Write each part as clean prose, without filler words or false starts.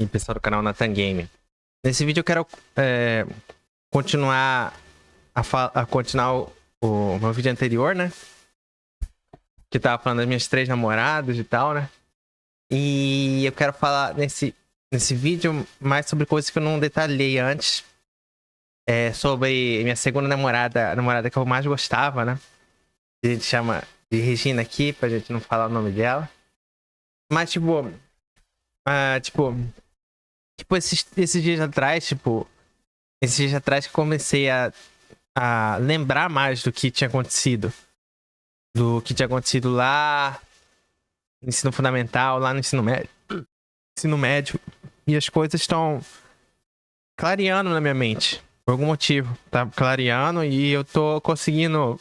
E pessoal do canal Nathan Game. Nesse vídeo eu quero continuar o meu vídeo anterior, né? Que tava falando das minhas 3 namoradas e tal, né? E eu quero falar nesse vídeo mais sobre coisas que eu não detalhei antes. Sobre minha segunda namorada, a namorada que eu mais gostava, né? A gente chama de Regina aqui, pra gente não falar o nome dela. Mas, tipo, esses dias atrás, que eu comecei a lembrar mais do que tinha acontecido. Do que tinha acontecido lá no ensino fundamental, lá no ensino médio. E as coisas estão clareando na minha mente. Por algum motivo. Tá clareando e eu tô conseguindo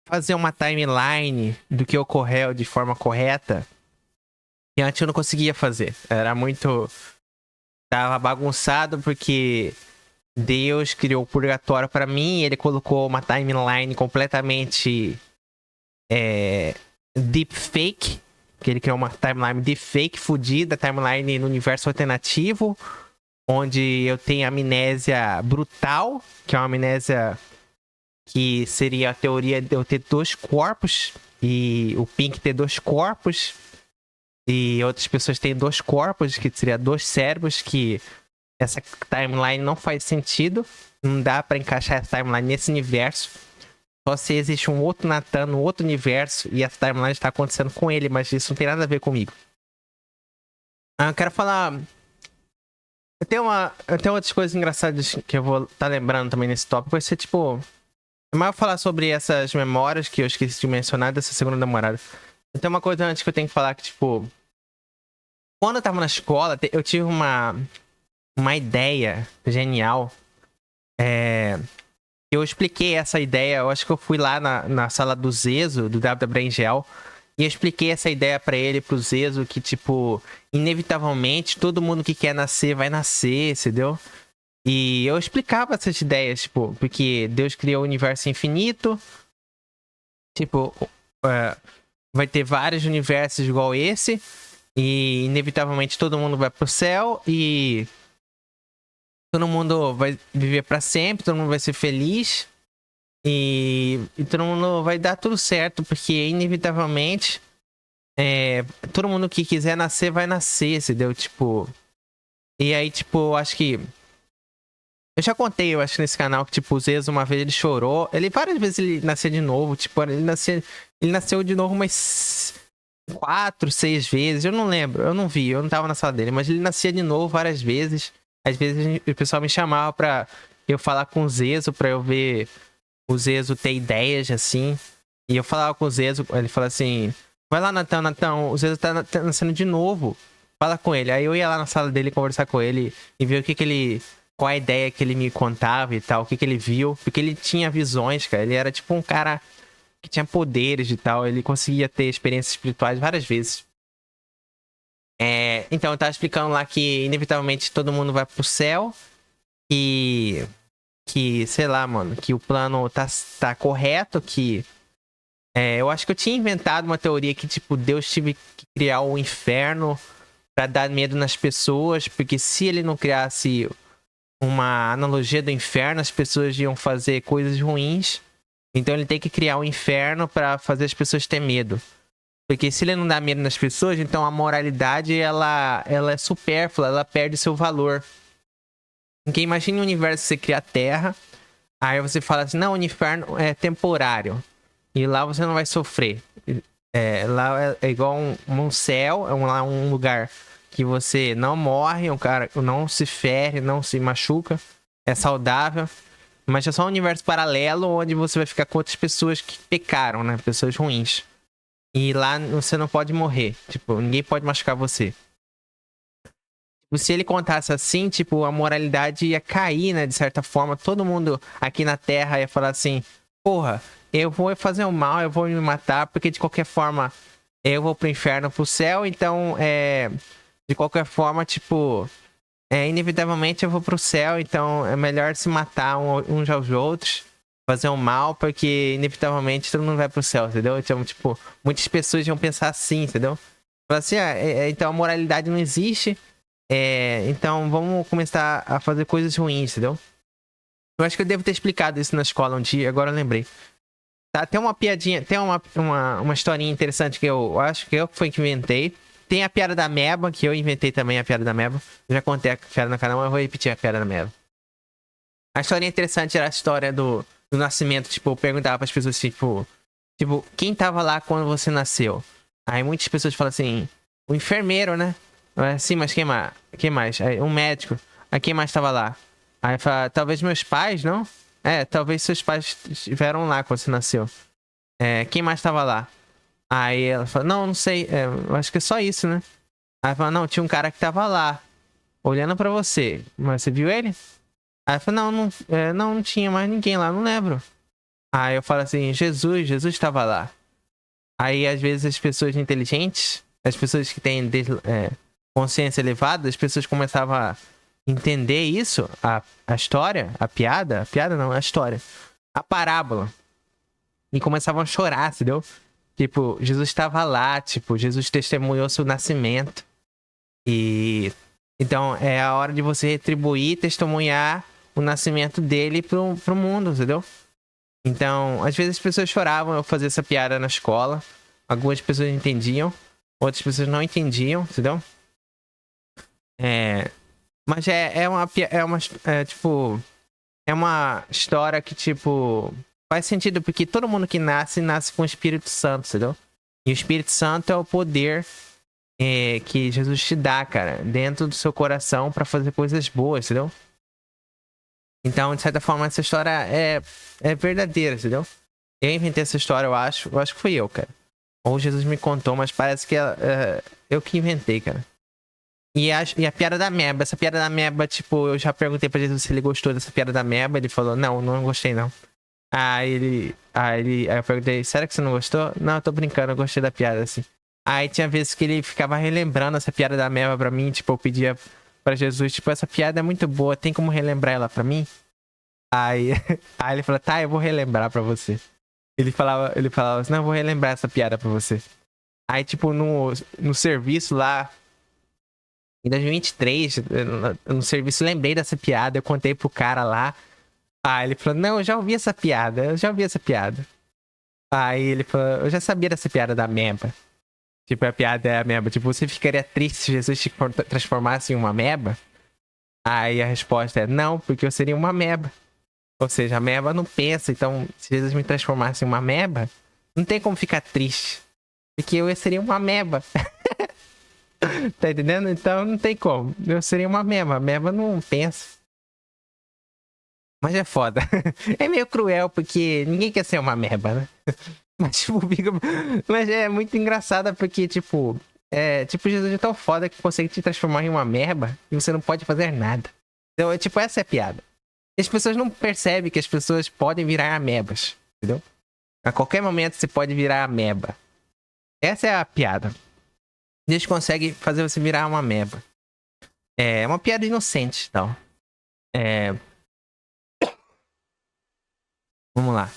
fazer uma timeline do que ocorreu de forma correta. E antes eu não conseguia fazer. Era muito... Tava bagunçado porque Deus criou o purgatório pra mim e ele colocou uma timeline completamente deepfake. Que ele criou uma timeline deepfake, fodida, timeline no universo alternativo, onde eu tenho amnésia brutal, que é uma amnésia que seria a teoria de eu ter 2 corpos e o Pink ter 2 corpos e outras pessoas têm 2 corpos, que seria 2 cérebros, que essa timeline não faz sentido. Não dá pra encaixar essa timeline nesse universo. Só se existe um outro Nathan no outro universo e essa timeline está acontecendo com ele, mas isso não tem nada a ver comigo. Eu quero falar... Eu tenho outras coisas engraçadas que eu vou estar lembrando também nesse tópico. Vai ser tipo... Mas eu vou falar sobre essas memórias que eu esqueci de mencionar dessa segunda namorada. Tem uma coisa antes que eu tenho que falar que, tipo... Quando eu tava na escola, eu tive uma ideia genial. Eu expliquei essa ideia, eu acho que eu fui lá na sala do Zezo, do W Angel, e eu expliquei essa ideia pra ele, pro Zezo, que, tipo, inevitavelmente, todo mundo que quer nascer vai nascer, entendeu? E eu explicava essas ideias, tipo, porque Deus criou o universo infinito, tipo, vai ter vários universos igual esse, e inevitavelmente todo mundo vai pro céu, e todo mundo vai viver pra sempre, todo mundo vai ser feliz, e todo mundo vai dar tudo certo, porque inevitavelmente todo mundo que quiser nascer vai nascer, entendeu? Tipo, e aí, tipo, acho que eu já contei, eu acho, nesse canal que, tipo, o Zezo uma vez ele chorou. Várias vezes ele nasceu de novo. Tipo, ele nasceu de novo umas 4, 6 vezes. Eu não lembro, eu não vi, eu não tava na sala dele. Mas ele nascia de novo várias vezes. Às vezes o pessoal me chamava pra eu falar com o Zezo, pra eu ver o Zezo ter ideias, assim. E eu falava com o Zezo, ele falava assim... Vai lá, Nathan, o Zezo tá nascendo de novo. Fala com ele. Aí eu ia lá na sala dele conversar com ele e ver qual a ideia que ele me contava e tal, o que ele viu. Porque ele tinha visões, cara. Ele era tipo um cara que tinha poderes e tal. Ele conseguia ter experiências espirituais várias vezes. Então, eu tava explicando lá que, inevitavelmente, todo mundo vai pro céu. Que sei lá, mano, que o plano tá correto, que... eu acho que eu tinha inventado uma teoria que, tipo, Deus tive que criar o inferno pra dar medo nas pessoas, porque se ele não criasse uma analogia do inferno, as pessoas iam fazer coisas ruins. Então ele tem que criar um inferno pra fazer as pessoas ter medo. Porque se ele não dá medo nas pessoas, então a moralidade, ela é supérflua, ela perde seu valor. Porque imagine um universo que você cria a Terra, aí você fala assim, não, o inferno é temporário. E lá você não vai sofrer. Lá é igual um céu, lá um lugar que você não morre, um cara não se fere, não se machuca, é saudável. Mas é só um universo paralelo onde você vai ficar com outras pessoas que pecaram, né? Pessoas ruins. E lá você não pode morrer. Tipo, ninguém pode machucar você. Se ele contasse assim, tipo, a moralidade ia cair, né? De certa forma, todo mundo aqui na Terra ia falar assim, porra, eu vou fazer o mal, eu vou me matar, porque de qualquer forma eu vou pro inferno, pro céu, então, de qualquer forma, tipo, inevitavelmente eu vou pro céu, então é melhor se matar uns aos outros, fazer o mal, porque inevitavelmente todo mundo vai pro céu, entendeu? Então, tipo, muitas pessoas iam pensar assim, entendeu? Fala assim, então a moralidade não existe. Então vamos começar a fazer coisas ruins, entendeu? Eu acho que eu devo ter explicado isso na escola um dia, agora eu lembrei. Tá, tem uma piadinha, tem uma historinha interessante que eu acho que eu fui que inventei. Tem a piada da Meba, que eu inventei também a piada da Meba. Eu já contei a piada no canal, mas eu vou repetir a piada da Meba. A historinha interessante era a história do nascimento. Tipo, eu perguntava pras pessoas, tipo, quem tava lá quando você nasceu? Aí muitas pessoas falam assim, o enfermeiro, né? Sim, mas quem mais? Quem mais? Aí, um médico. Aí quem mais tava lá? Aí fala, talvez meus pais, não? Talvez seus pais estiveram lá quando você nasceu. Quem mais tava lá? Aí ela fala, não sei, eu acho que é só isso, né? Aí fala, não, tinha um cara que tava lá, olhando pra você. Mas você viu ele? Aí ela fala, não tinha mais ninguém lá, não lembro. Aí eu falo assim, Jesus estava lá. Aí às vezes as pessoas inteligentes, as pessoas que têm consciência elevada, as pessoas começavam a entender isso, a história, a piada não, a história, a parábola. E começavam a chorar, entendeu? Tipo, Jesus estava lá, tipo, Jesus testemunhou seu nascimento. E então é a hora de você retribuir, testemunhar o nascimento dele pro mundo, entendeu? Então, às vezes as pessoas choravam eu fazia essa piada na escola. Algumas pessoas entendiam, outras pessoas não entendiam, entendeu? Mas tipo, é uma história que, tipo, faz sentido porque todo mundo que nasce com o Espírito Santo, entendeu? E o Espírito Santo é o poder que Jesus te dá, cara, dentro do seu coração pra fazer coisas boas, entendeu? Então, de certa forma, essa história é verdadeira, entendeu? Eu inventei essa história, eu acho que fui eu, cara. Ou Jesus me contou, mas parece que eu que inventei, cara. E a piada da Meba, essa piada da Meba, tipo, eu já perguntei pra Jesus se ele gostou dessa piada da Meba, ele falou, não gostei não. Aí eu perguntei, sério que você não gostou? Não, eu tô brincando, eu gostei da piada, assim. Aí tinha vezes que ele ficava relembrando essa piada da Meba pra mim, tipo, eu pedia pra Jesus, tipo, essa piada é muito boa, tem como relembrar ela pra mim? Aí ele falou, tá, eu vou relembrar pra você. Ele falava assim, não, eu vou relembrar essa piada pra você. Aí, tipo, no serviço lá, em 2023, no serviço, lembrei dessa piada, eu contei pro cara lá. Aí ele falou, não, eu já ouvi essa piada. Aí ele falou, eu já sabia dessa piada da Meba. Tipo, a piada é a Meba. Tipo, você ficaria triste se Jesus te transformasse em uma Meba? Aí a resposta é, não, porque eu seria uma Meba. Ou seja, a Meba não pensa, então se Jesus me transformasse em uma Meba, não tem como ficar triste. Porque eu seria uma Meba. Tá entendendo? Então não tem como. Eu seria uma Meba. A Meba não pensa. Mas é foda. É meio cruel, porque ninguém quer ser uma Meba, né? Mas, tipo, mas é muito engraçado, porque, tipo... tipo, Jesus é tão foda que consegue te transformar em uma Meba e você não pode fazer nada. Então, tipo, essa é a piada. As pessoas não percebem que as pessoas podem virar amebas, entendeu? A qualquer momento você pode virar ameba. Essa é a piada. Deus consegue fazer você virar uma ameba. É uma piada inocente, então. Vamos lá.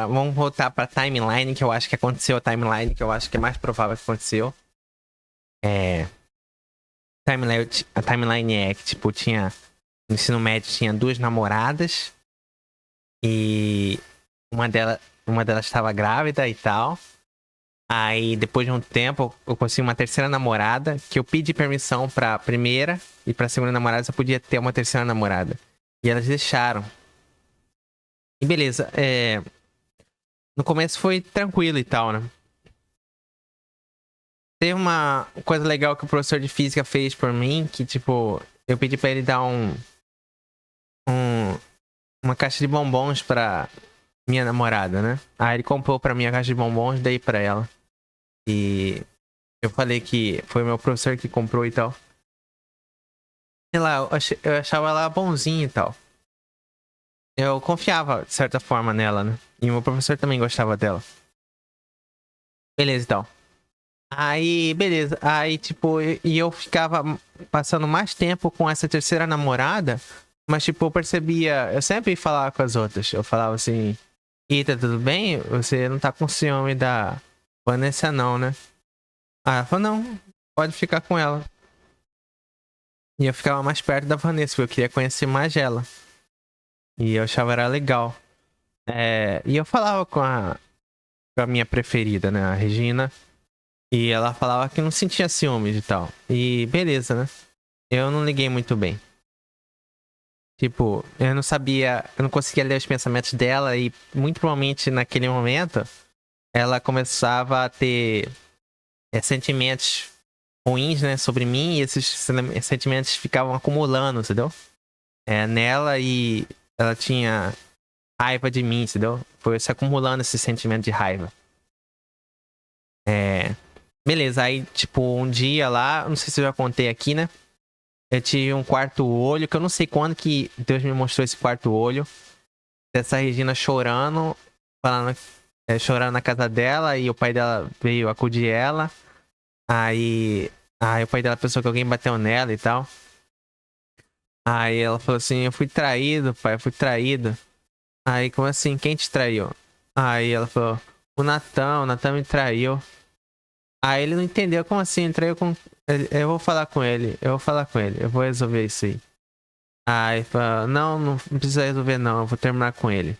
Vamos voltar pra timeline, que eu acho que aconteceu a timeline, que eu acho que é mais provável que aconteceu. A timeline é que, tipo, tinha... No ensino médio tinha 2 namoradas. E uma delas estava grávida e tal. Aí, depois de um tempo, eu consegui uma terceira namorada, que eu pedi permissão pra primeira e pra segunda namorada, só podia ter uma terceira namorada. E elas deixaram. E beleza, no começo foi tranquilo e tal, né? Teve uma coisa legal que o professor de física fez por mim, que, tipo, eu pedi pra ele dar uma caixa de bombons pra minha namorada, né? Aí ele comprou pra mim a caixa de bombons, dei pra ela. E eu falei que foi o meu professor que comprou e tal. Sei lá, eu achava ela bonzinha e tal. Eu confiava, de certa forma, nela, né? E o meu professor também gostava dela. Beleza, então. Aí, beleza. Aí, tipo, e eu ficava passando mais tempo com essa terceira namorada. Mas, tipo, eu percebia... Eu sempre falava com as outras. Eu falava assim... Eita, tudo bem? Você não tá com ciúme da Vanessa, não, né? Aí ela falou, não, pode ficar com ela. E eu ficava mais perto da Vanessa, porque eu queria conhecer mais ela. E eu achava ela legal. E eu falava com a minha preferida, né? A Regina. E ela falava que não sentia ciúmes e tal. E beleza, né? Eu não liguei muito bem. Tipo, eu não sabia, eu não conseguia ler os pensamentos dela e muito provavelmente naquele momento ela começava a ter sentimentos ruins, né, sobre mim e esses sentimentos ficavam acumulando, entendeu? Nela e ela tinha raiva de mim, entendeu? Foi se acumulando esse sentimento de raiva. Beleza, aí tipo um dia lá, não sei se eu já contei aqui, né? Eu tive um quarto olho, que eu não sei quando que Deus me mostrou esse quarto olho. Dessa Regina chorando, falando, chorando na casa dela, e o pai dela veio acudir ela. Aí o pai dela pensou que alguém bateu nela e tal. Aí ela falou assim, eu fui traído, pai, eu fui traído. Aí, como assim? Quem te traiu? Aí ela falou, o Natan me traiu. Aí ele não entendeu, como assim? Ele traiu com... Eu vou falar com ele, eu vou resolver isso aí. Aí falou, não precisa resolver não, eu vou terminar com ele.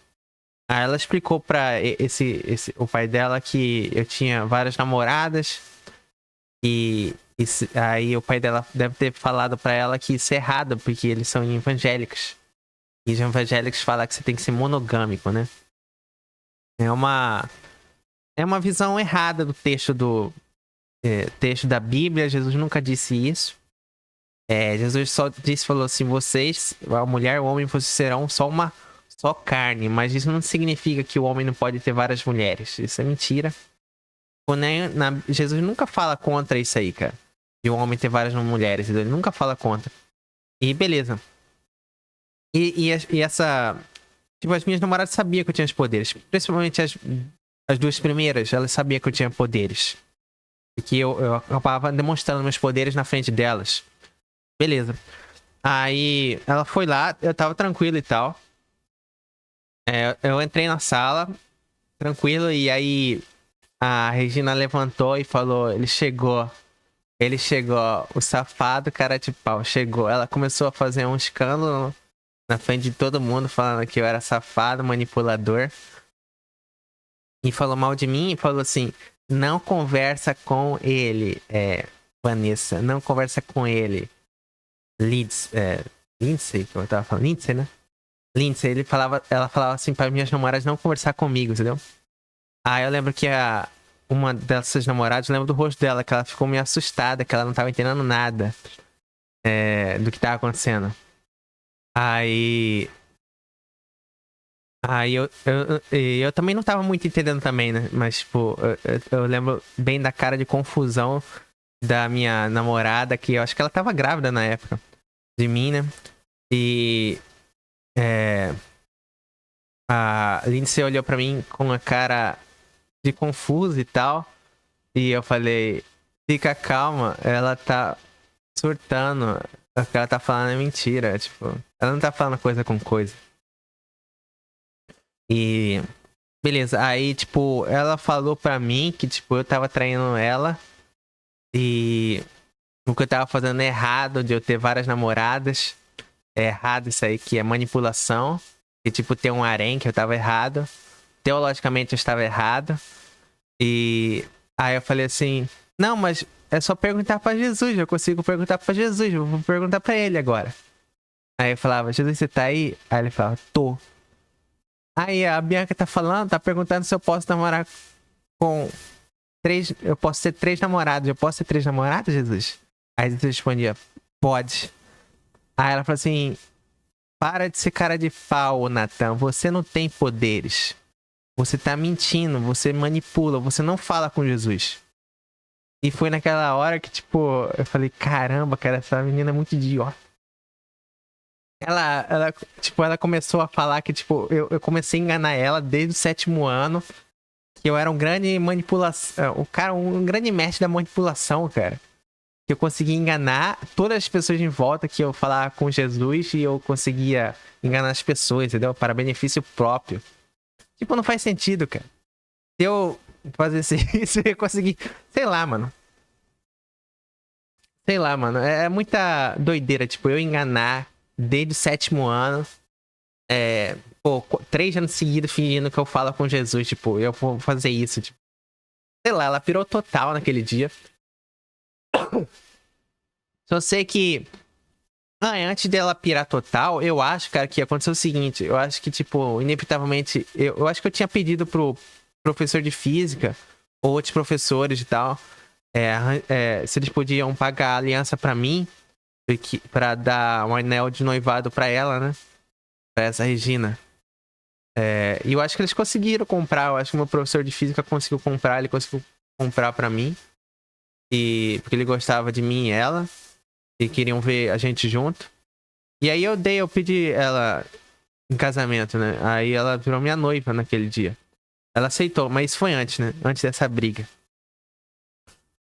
Aí ela explicou pra o pai dela que eu tinha várias namoradas e aí o pai dela deve ter falado pra ela que isso é errado, porque eles são evangélicos. E os evangélicos falam que você tem que ser monogâmico, né? É uma, é uma visão errada do texto da Bíblia. Jesus nunca disse isso. Jesus só falou assim, vocês, a mulher e o homem, vocês serão só carne, mas isso não significa que o homem não pode ter várias mulheres. Isso é mentira. Jesus nunca fala contra isso aí, cara. De um homem ter várias mulheres. Ele nunca fala contra. E beleza. E essa... Tipo, as minhas namoradas sabiam que eu tinha os poderes. Principalmente as duas primeiras, elas sabiam que eu tinha poderes. Porque eu acabava demonstrando meus poderes na frente delas. Beleza. Aí ela foi lá, eu tava tranquilo e tal. Eu entrei na sala, tranquilo, e aí a Regina levantou e falou: ele chegou, o safado cara de pau chegou. Ela começou a fazer um escândalo na frente de todo mundo, falando que eu era safado, manipulador. E falou mal de mim e falou assim: não conversa com ele, Vanessa, não conversa com ele. Lindsay, que eu tava falando, Lindsay, né? Lindsay, ela falava assim para minhas namoradas não conversar comigo, entendeu? Aí eu lembro que uma dessas namoradas, eu lembro do rosto dela, que ela ficou meio assustada, que ela não tava entendendo nada do que tava acontecendo. Aí. Aí eu também não tava muito entendendo também, né? Mas, tipo, eu lembro bem da cara de confusão da minha namorada, que eu acho que ela tava grávida na época de mim, né? E. A Lindsay olhou pra mim com a cara de confuso e tal. E eu falei, fica calma, ela tá surtando. O que ela tá falando é mentira, tipo, ela não tá falando coisa com coisa. E beleza, aí tipo, ela falou pra mim que tipo, eu tava traindo ela e o que eu tava fazendo é errado, de eu ter várias namoradas. É errado isso aí, que é manipulação. E tipo, ter um harém, que eu tava errado. Teologicamente eu estava errado. E aí eu falei assim, não, mas é só perguntar pra Jesus, eu consigo perguntar pra Jesus, eu vou perguntar pra ele agora. Aí eu falava, Jesus, você tá aí? Aí ele falava, tô. Aí a Bianca tá falando, tá perguntando se eu posso namorar com eu posso ter 3 namorados, eu posso ter 3 namoradas, Jesus? Aí Jesus respondia, pode. Aí ela falou assim, para de ser cara de pau, Natan, você não tem poderes. Você tá mentindo, você manipula, você não fala com Jesus. E foi naquela hora que, tipo, eu falei, caramba, cara, essa menina é muito idiota. Ela começou a falar que, tipo, eu comecei a enganar ela desde o 7º ano. Que eu era um grande manipulação. Um grande mestre da manipulação, cara. Que eu conseguia enganar todas as pessoas em volta que eu falava com Jesus e eu conseguia enganar as pessoas, entendeu? Para benefício próprio. Tipo, não faz sentido, cara. Se eu fazesse isso, eu ia conseguir. Sei lá, mano. Sei lá, mano. É muita doideira, tipo, eu enganar desde o 7º ano. Pô, 3 anos seguidos fingindo que eu falo com Jesus, tipo, eu vou fazer isso, tipo. Sei lá, ela pirou total naquele dia. Só sei que. Antes dela pirar total, eu acho, cara, que aconteceu o seguinte. Eu acho que, tipo, inevitavelmente. Eu acho que eu tinha pedido pro professor de física, ou outros professores e tal, se eles podiam pagar a aliança pra mim, pra dar um anel de noivado pra ela, né? Pra essa Regina. E eu acho que eles conseguiram comprar. Eu acho que o meu professor de física conseguiu comprar. Ele conseguiu comprar pra mim. Porque ele gostava de mim e ela. E queriam ver a gente junto. E aí eu pedi ela em casamento, né? Aí ela virou minha noiva naquele dia. Ela aceitou, mas isso foi antes, né? Antes dessa briga.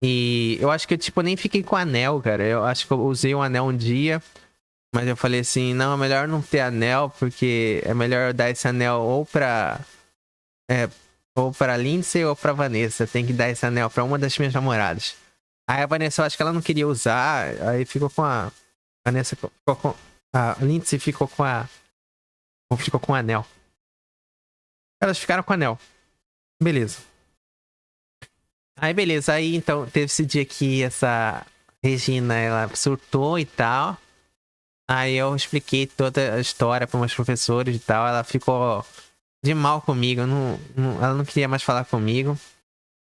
E eu acho que eu, tipo, nem fiquei com anel, cara. Eu acho que eu usei um anel um dia. Mas eu falei assim, não, é melhor não ter anel, porque é melhor eu dar esse anel é, ou pra Lindsay ou pra Vanessa. Tem que dar esse anel pra uma das minhas namoradas. Aí a Vanessa, eu acho que ela não queria usar, aí ficou com a Vanessa, ficou com a Lindsay ficou com o anel. Elas ficaram com o anel. Beleza. Aí beleza, aí então teve esse dia que essa Regina, ela surtou e tal. Aí eu expliquei toda a história para meus professores e tal. Ela ficou de mal comigo. Ela não queria mais falar comigo.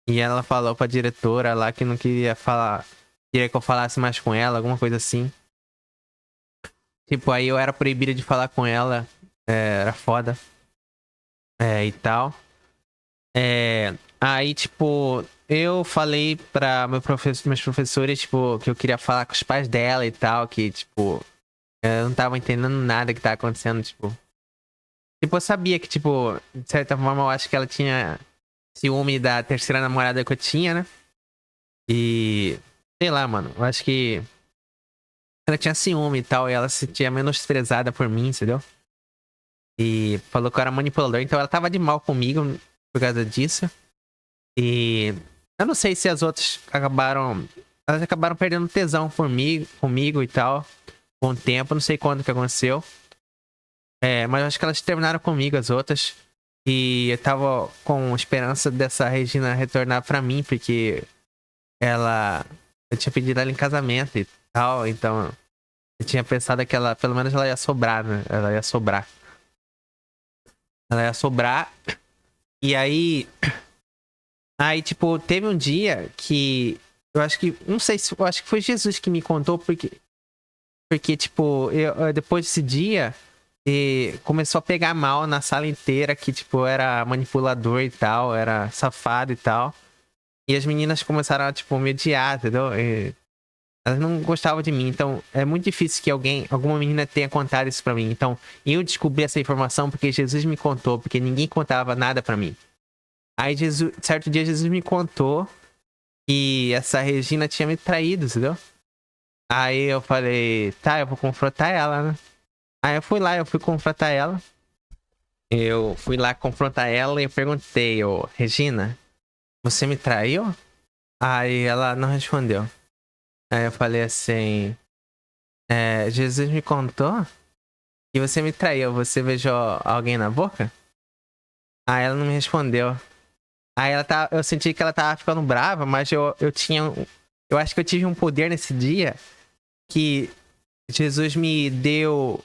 E ela falou pra diretora lá que não queria falar. Queria que eu falasse mais com ela, alguma coisa assim. Tipo, aí eu era proibida de falar com ela. Era foda. E tal. Aí, tipo, eu falei pra meus professores, tipo, que eu queria falar com os pais dela e tal. Que, tipo, eu não tava entendendo nada que tava acontecendo, tipo. Tipo, eu sabia que, tipo, de certa forma, eu acho que ela tinha ciúme da terceira namorada que eu tinha, né? E. Sei lá, mano. Eu acho que ela tinha ciúme e tal. E ela se sentia menosprezada por mim, entendeu? E falou que eu era manipulador. Então ela tava de mal comigo por causa disso. E. Eu não sei se as outras acabaram. Elas acabaram perdendo tesão por mim, comigo e tal. Com o tempo. Não sei quando que aconteceu. Mas eu acho que elas terminaram comigo, as outras. E eu tava com esperança dessa Regina retornar pra mim, porque ela. Eu tinha pedido ela em casamento e tal, então. Eu tinha pensado que ela, pelo menos ela ia sobrar, né? Ela ia sobrar. Ela ia sobrar. E aí. Aí, tipo, teve um dia que. Eu acho que. Não sei se. Eu acho que foi Jesus que me contou, porque tipo, depois desse dia. E começou a pegar mal na sala inteira, que, tipo, era manipulador e tal, era safado e tal. E as meninas começaram a, tipo, me odiar, entendeu? E elas não gostavam de mim. Então, é muito difícil que alguma menina tenha contado isso pra mim. Então, eu descobri essa informação porque Jesus me contou, porque ninguém contava nada pra mim. Aí, certo dia, Jesus me contou que essa Regina tinha me traído, entendeu? Aí eu falei, tá, eu vou confrontar ela, né? Aí eu fui lá, eu fui confrontar ela. Eu fui lá confrontar ela e eu perguntei, Regina, você me traiu? Aí ela não respondeu. Aí eu falei assim, Jesus me contou que você me traiu. Você beijou alguém na boca? Aí ela não me respondeu. Aí eu senti que ela tava ficando brava, mas eu tinha. Eu acho que eu tive um poder nesse dia que Jesus me deu.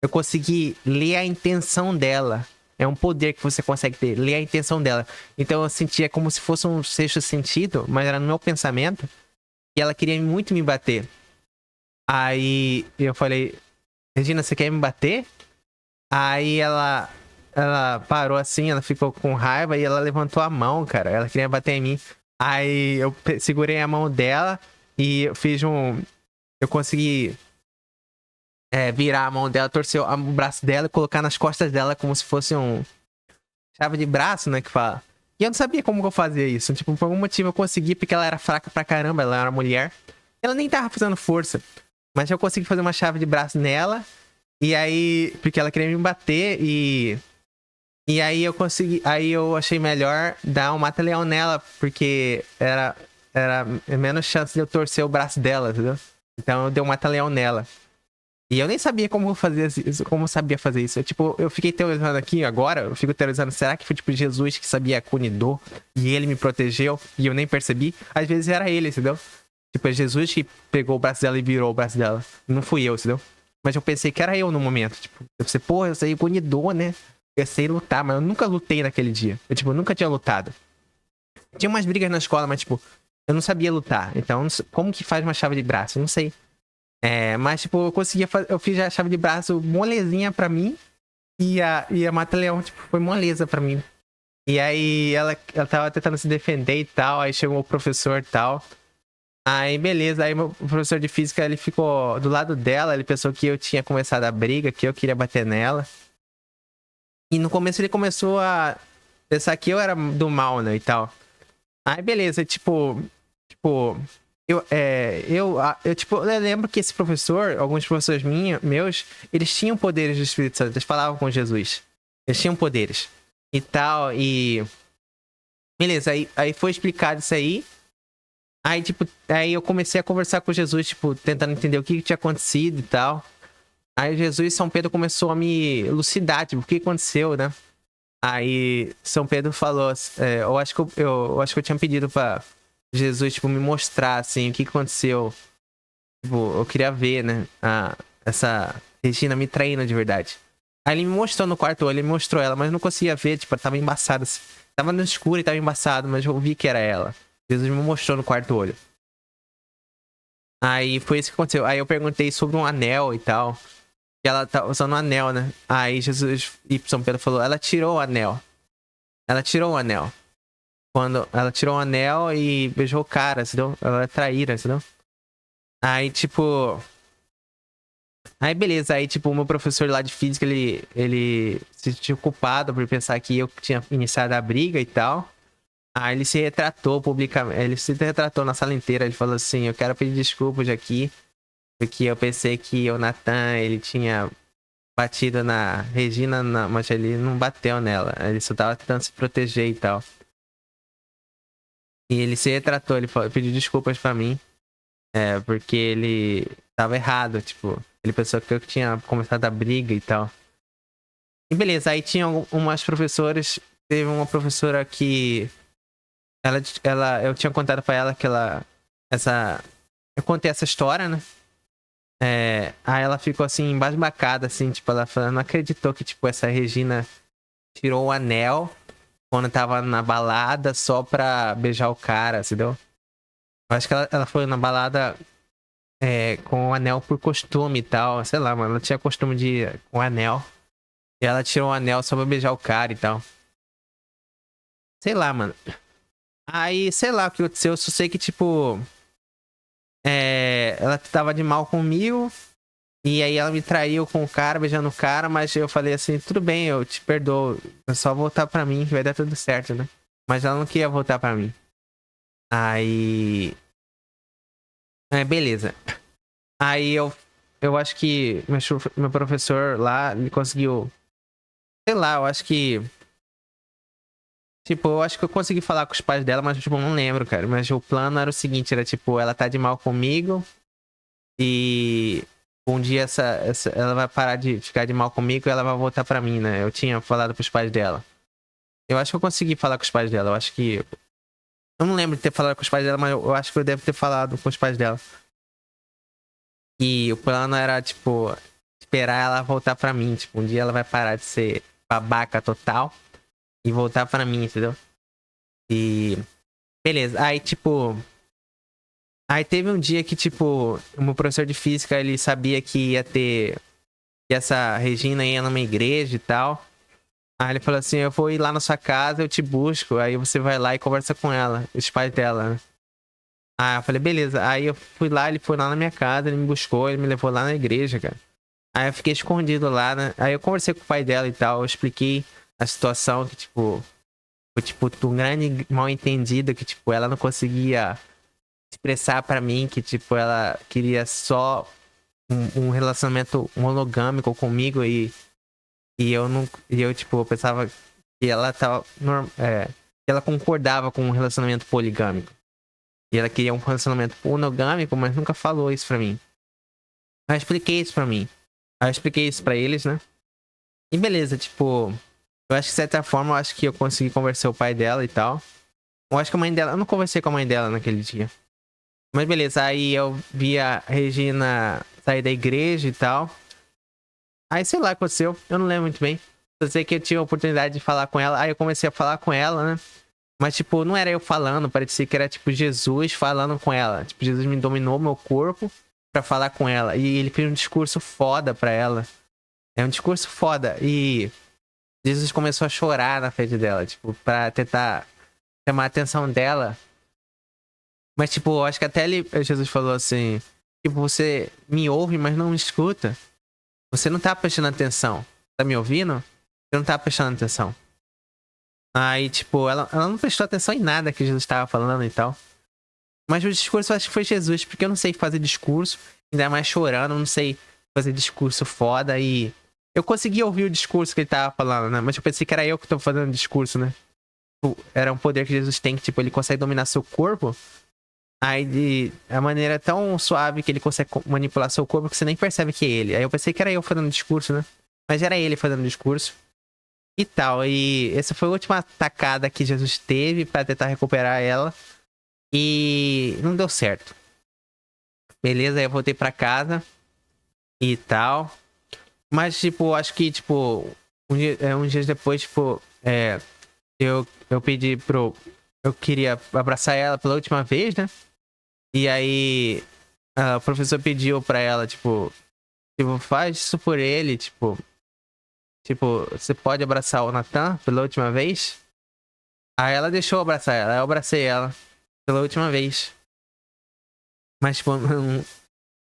Eu consegui ler a intenção dela. É um poder que você consegue ter, ler a intenção dela. Então eu sentia como se fosse um sexto sentido, mas era no meu pensamento. E ela queria muito me bater. Aí eu falei, Regina, você quer me bater? Aí ela parou assim, ela ficou com raiva e ela levantou a mão, cara. Ela queria bater em mim. Aí eu segurei a mão dela e eu fiz um. Eu consegui virar a mão dela, torcer o braço dela e colocar nas costas dela como se fosse um chave de braço, né, que fala. E eu não sabia como que eu fazia isso. Tipo, por algum motivo eu consegui, porque ela era fraca pra caramba, ela era mulher. Ela nem tava fazendo força. Mas eu consegui fazer uma chave de braço nela. E aí, porque ela queria me bater e aí eu consegui, aí eu achei melhor dar um mata-leão nela, porque era era menos chance de eu torcer o braço dela, entendeu? Então eu dei um mata-leão nela. E eu nem sabia como fazer isso, como sabia fazer isso. Eu fiquei teorizando aqui agora, eu fico teorizando, será que foi tipo Jesus que sabia Kunidô e ele me protegeu e eu nem percebi? Às vezes era ele, entendeu? Tipo, é Jesus que pegou o braço dela e virou o braço dela. Não fui eu, entendeu? Mas eu pensei que era eu no momento. Tipo, eu pensei, pô, eu sei Kunidô, né? Eu sei lutar, mas eu nunca lutei naquele dia. Eu nunca tinha lutado. Tinha umas brigas na escola, mas, tipo, eu não sabia lutar. Então, como que faz uma chave de braço? Eu não sei. Mas, tipo, eu conseguia fazer. Eu fiz a chave de braço molezinha pra mim. E a Mata-Leão, tipo, foi moleza pra mim. E aí ela tava tentando se defender e tal. Aí chegou o professor e tal. Aí, beleza. Aí, meu professor de física, ele ficou do lado dela. Ele pensou que eu tinha começado a briga, que eu queria bater nela. E no começo ele começou a pensar que eu era do mal, né? E tal. Aí, beleza. Tipo. Eu lembro que esse professor, alguns professores meus, eles tinham poderes do Espírito Santo, eles falavam com Jesus. Eles tinham poderes. E tal, e. Beleza, aí foi explicado isso aí. Aí eu comecei a conversar com Jesus, tipo, tentando entender o que tinha acontecido e tal. Aí Jesus e São Pedro começou a me elucidar, tipo, o que aconteceu, né? Aí São Pedro falou, eu acho que eu tinha pedido pra Jesus, tipo, me mostrar, assim, o que aconteceu. Tipo, eu queria ver, né? Essa Regina me traindo de verdade. Aí ele me mostrou no quarto, ele me mostrou ela, mas eu não conseguia ver, tipo, ela tava embaçada. Assim. Tava no escuro e tava embaçado, mas eu vi que era ela. Jesus me mostrou no quarto olho. Aí foi isso que aconteceu. Aí eu perguntei sobre um anel e tal. E ela tá usando um anel, né? Aí Jesus e São Pedro falou, ela tirou o anel. Ela tirou o anel. Quando ela tirou o anel e beijou o cara, entendeu? Ela é traíra, entendeu? Aí, tipo. Aí, beleza. Aí, tipo, o meu professor lá de física, ele se sentiu culpado por pensar que eu tinha iniciado a briga e tal. Aí ele se retratou publicamente. Ele se retratou na sala inteira. Ele falou assim: eu quero pedir desculpas aqui. Porque eu pensei que o Nathan, ele tinha batido na Regina, mas ele não bateu nela. Ele só tava tentando se proteger e tal. E ele se retratou, ele pediu desculpas pra mim. Porque ele tava errado, tipo. Ele pensou que eu tinha começado a briga e tal. E beleza, aí tinha umas professoras. Teve uma professora que. Eu tinha contado pra ela que ela. Eu contei essa história, né? Aí ela ficou assim, embasbacada, assim, tipo, ela não acreditou que, tipo, essa Regina tirou o anel quando tava na balada só pra beijar o cara, entendeu? Eu acho que ela foi na balada com o anel por costume e tal, sei lá, mano, ela tinha costume de ir com o anel. E ela tirou o anel só pra beijar o cara e tal. Sei lá, mano. Aí, sei lá o que aconteceu, eu só sei que, tipo. Ela tava de mal comigo. E aí ela me traiu com o cara, beijando o cara, mas eu falei assim, tudo bem, eu te perdoo. É só voltar pra mim que vai dar tudo certo, né? Mas ela não queria voltar pra mim. Aí. Beleza. Aí eu acho que meu professor lá me conseguiu. Sei lá, eu acho que. Tipo, eu acho que eu consegui falar com os pais dela, mas tipo, eu não lembro, cara. Mas o plano era o seguinte, era tipo, ela tá de mal comigo. E um dia ela vai parar de ficar de mal comigo e ela vai voltar pra mim, né? Eu tinha falado pros pais dela. Eu acho que eu consegui falar com os pais dela. Eu acho que. Eu não lembro de ter falado com os pais dela, mas eu acho que eu devo ter falado com os pais dela. E o plano era, tipo, esperar ela voltar pra mim. Tipo, um dia ela vai parar de ser babaca total e voltar pra mim, entendeu? E. Beleza. Aí, tipo. Aí teve um dia que, tipo, o meu professor de física, ele sabia que ia ter. Que essa Regina ia numa igreja e tal. Aí ele falou assim: eu vou ir lá na sua casa, eu te busco. Aí você vai lá e conversa com ela, os pais dela, né? Aí eu falei: beleza. Aí eu fui lá, ele foi lá na minha casa, ele me buscou, ele me levou lá na igreja, cara. Aí eu fiquei escondido lá, né? Aí eu conversei com o pai dela e tal, eu expliquei a situação que, tipo, foi, tipo, um grande mal entendido, que, tipo, ela não conseguia expressar pra mim que, tipo, ela queria só um relacionamento monogâmico comigo e eu não. E eu, tipo, eu pensava que ela tava. Que ela concordava com um relacionamento poligâmico. E ela queria um relacionamento monogâmico, mas nunca falou isso pra mim. Aí eu expliquei isso pra mim. Aí eu expliquei isso pra eles, né? E beleza, tipo... Eu acho que de certa forma, eu acho que eu consegui convencer o pai dela e tal. Eu acho que a mãe dela... Eu não conversei com a mãe dela naquele dia. Mas beleza, aí eu vi a Regina sair da igreja e tal. Aí sei lá o que aconteceu, eu não lembro muito bem. Eu sei que eu tive a oportunidade de falar com ela. Aí eu comecei a falar com ela, né? Mas, tipo, não era eu falando, parecia que era, tipo, Jesus falando com ela. Tipo, Jesus me dominou meu corpo pra falar com ela. E ele fez um discurso foda pra ela. É um discurso foda. E Jesus começou a chorar na frente dela, tipo, pra tentar chamar a atenção dela. Mas, tipo, eu acho que até ele, Jesus falou assim, tipo, você me ouve, mas não me escuta. Você não tá prestando atenção. Tá me ouvindo? Você não tá prestando atenção. Aí, tipo, ela não prestou atenção em nada que Jesus tava falando e tal. Mas o discurso eu acho que foi Jesus, porque eu não sei fazer discurso, ainda mais chorando, eu não sei fazer discurso foda e... Eu consegui ouvir o discurso que ele tava falando, né? Mas eu pensei que era eu que tô fazendo discurso, né? Tipo, era um poder que Jesus tem, que, tipo, ele consegue dominar seu corpo. Aí, de a maneira tão suave que ele consegue manipular seu corpo que você nem percebe que é ele. Aí eu pensei que era eu fazendo discurso, né? Mas era ele fazendo discurso. E tal, e essa foi a última atacada que Jesus teve pra tentar recuperar ela. E não deu certo. Beleza, aí eu voltei pra casa e tal. Mas, tipo, acho que, tipo, uns dias depois, tipo, eu pedi pro... Eu queria abraçar ela pela última vez, né? E aí, o professor pediu pra ela, tipo, faz isso por ele, tipo, você pode abraçar o Nathan pela última vez? Aí ela deixou eu abraçar ela, aí eu abracei ela pela última vez. Mas, tipo,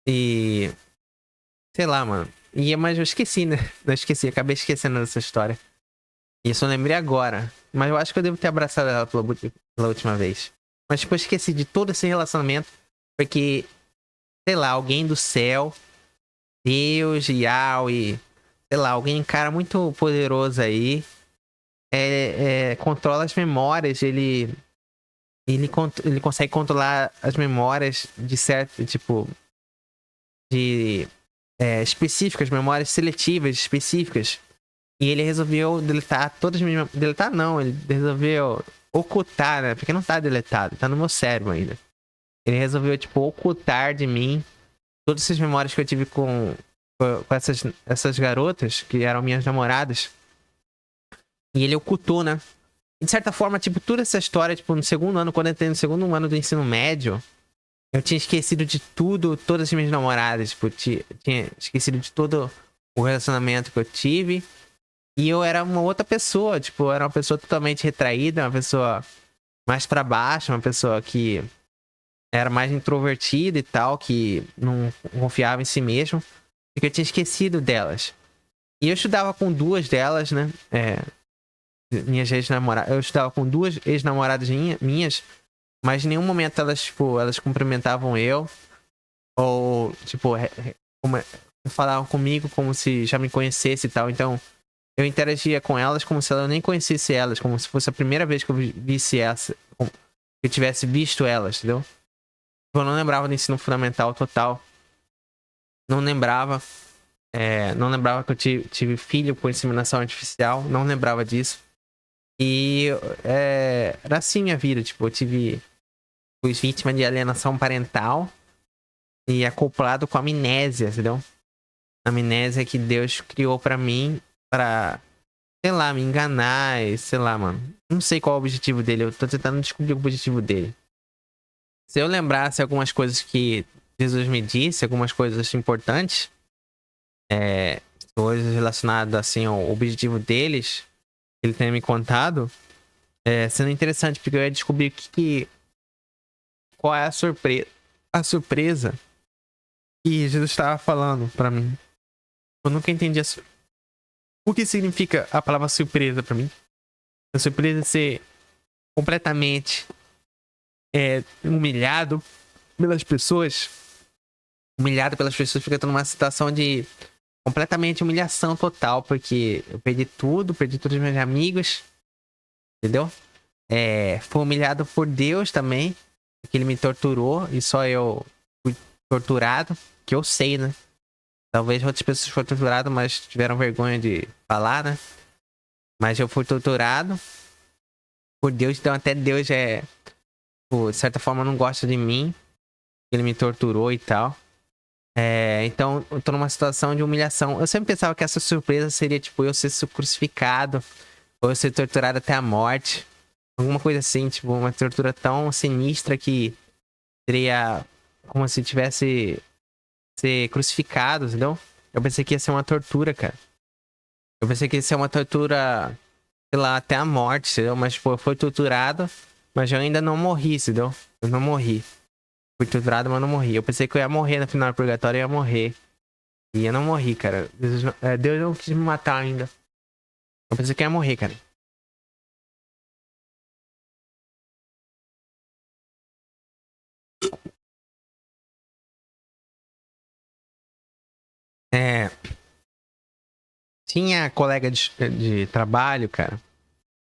e... Sei lá, mano. Mas eu esqueci, né? Eu esqueci, acabei esquecendo dessa história. Isso eu lembrei agora. Mas eu acho que eu devo ter abraçado ela pela última vez. Mas, tipo, eu esqueci de todo esse relacionamento. Porque, sei lá, alguém do céu, Deus, Yahweh, sei lá, alguém, um cara muito poderoso aí, controla as memórias, ele consegue controlar as memórias de certo, tipo, de específicas, memórias seletivas, específicas. E ele resolveu deletar todas as minhas... Deletar não, ele resolveu ocultar, né? Porque não tá deletado, tá no meu cérebro ainda. Ele resolveu, tipo, ocultar de mim todas essas memórias que eu tive com essas garotas, que eram minhas namoradas. E ele ocultou, né? E de certa forma, tipo, toda essa história, tipo, no segundo ano, quando eu entrei no segundo ano do ensino médio, eu tinha esquecido de tudo, todas as minhas namoradas, tipo, tinha esquecido de todo o relacionamento que eu tive. E eu era uma outra pessoa, tipo, eu era uma pessoa totalmente retraída, uma pessoa mais pra baixo, uma pessoa que era mais introvertida e tal, que não confiava em si mesmo, porque eu tinha esquecido delas. E eu estudava com duas delas, né? Minhas ex-namoradas. Eu estudava com duas ex-namoradas minhas, mas em nenhum momento elas, tipo, elas cumprimentavam eu, ou, tipo, falavam comigo como se já me conhecesse e tal, então eu interagia com elas como se eu nem conhecesse elas, como se fosse a primeira vez que eu visse essa, que eu tivesse visto elas, entendeu? Eu não lembrava do ensino fundamental total. Não lembrava. Não lembrava que eu tive filho com inseminação artificial. Não lembrava disso. E era assim minha vida. Tipo, fui vítima de alienação parental e acoplado com amnésia, entendeu? Amnésia que Deus criou pra mim pra, sei lá, me enganar e sei lá, mano. Não sei qual é o objetivo dele. Eu tô tentando descobrir o objetivo dele. Se eu lembrasse algumas coisas que Jesus me disse, algumas coisas importantes, coisas relacionadas assim ao objetivo deles, que ele tem me contado, sendo interessante, porque eu ia descobrir qual é a surpresa que Jesus estava falando pra mim. Eu nunca entendi o que significa a palavra surpresa pra mim. A surpresa é ser completamente humilhado pelas pessoas. Humilhado pelas pessoas, porque eu tô numa situação de completamente humilhação total, porque eu perdi tudo, perdi todos os meus amigos, entendeu? Fui humilhado por Deus também, que ele me torturou e só eu fui torturado, que eu sei, né? Talvez outras pessoas foram torturadas, mas tiveram vergonha de falar, né? Mas eu fui torturado por Deus, então até Deus de certa forma, não gosta de mim. Ele me torturou e tal. Então, eu tô numa situação de humilhação. Eu sempre pensava que essa surpresa seria, tipo, eu ser crucificado, ou eu ser torturado até a morte. Alguma coisa assim, tipo, uma tortura tão sinistra que seria como se tivesse ser crucificado, entendeu? Eu pensei que ia ser uma tortura, cara. Eu pensei que ia ser uma tortura, sei lá, até a morte, entendeu? Mas, tipo, eu fui torturado, mas eu ainda não morri, entendeu? Eu não morri. Fui torturado, mas não morri. Eu pensei que eu ia morrer no final do purgatório, eu ia morrer. E eu não morri, cara. Deus não quis me matar ainda. Eu pensei que eu ia morrer, cara. É. Tinha colega de trabalho, cara.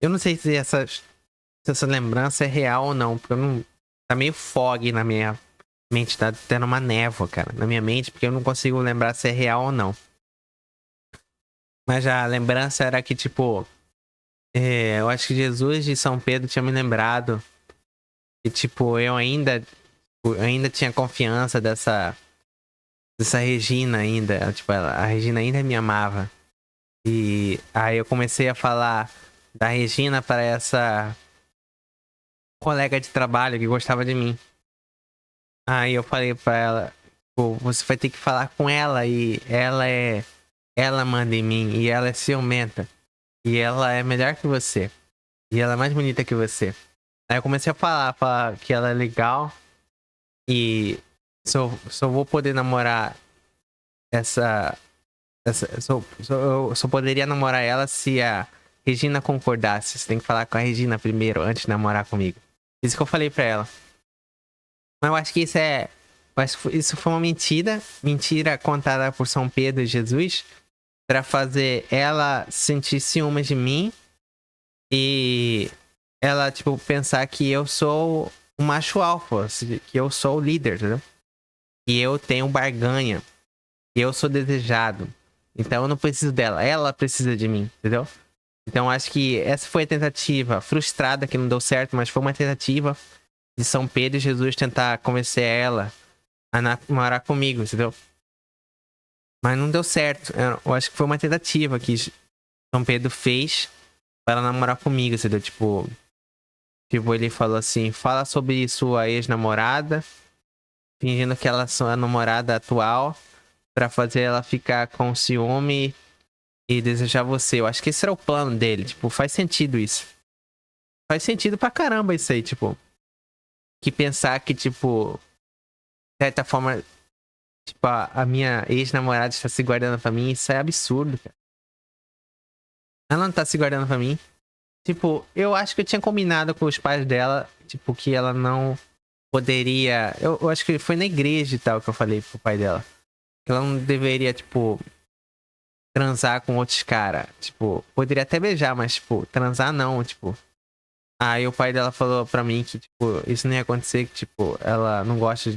Eu não sei se essa lembrança é real ou não, porque eu não. Tá meio fog na minha mente, tá tendo uma névoa, cara, na minha mente, porque eu não consigo lembrar se é real ou não. Mas a lembrança era que, tipo, eu acho que Jesus de São Pedro tinha me lembrado que, tipo, eu ainda tinha confiança dessa Regina ainda. Tipo, a Regina ainda me amava. E aí eu comecei a falar da Regina para essa colega de trabalho que gostava de mim. Aí eu falei pra ela, pô, você vai ter que falar com ela e ela manda em mim e ela é ciumenta. E ela é melhor que você. E ela é mais bonita que você. Aí eu comecei a falar que ela é legal e só vou poder namorar eu só poderia namorar ela se a Regina concordasse. Você tem que falar com a Regina primeiro, antes de namorar comigo. Isso que eu falei pra ela. Mas eu acho que isso foi uma mentira. Mentira contada por São Pedro e Jesus. Pra fazer ela sentir ciúmes de mim. E ela, tipo, pensar que eu sou um macho alfa. Que eu sou o líder, entendeu? Que eu tenho barganha. Que eu sou desejado. Então eu não preciso dela. Ela precisa de mim, entendeu? Então acho que essa foi a tentativa frustrada que não deu certo, mas foi uma tentativa de São Pedro e Jesus tentar convencer ela a namorar comigo, entendeu? Mas não deu certo. Eu acho que foi uma tentativa que São Pedro fez para ela namorar comigo, entendeu? Tipo, ele falou assim: fala sobre sua ex-namorada, fingindo que ela é sua namorada atual, pra fazer ela ficar com ciúme e desejar você. Eu acho que esse era o plano dele. Tipo, faz sentido isso. Faz sentido pra caramba isso aí, tipo. Que pensar que, tipo, de certa forma, tipo, a minha ex-namorada está se guardando pra mim, isso é absurdo, cara. Ela não tá se guardando pra mim. Tipo, eu acho que eu tinha combinado com os pais dela, tipo, que ela não poderia. Eu acho que foi na igreja e tal que eu falei pro pai dela. Que ela não deveria, tipo, transar com outros caras. Tipo, poderia até beijar, mas, tipo, transar não, tipo. Aí o pai dela falou pra mim que, tipo, isso não ia acontecer, que, tipo, ela não gosta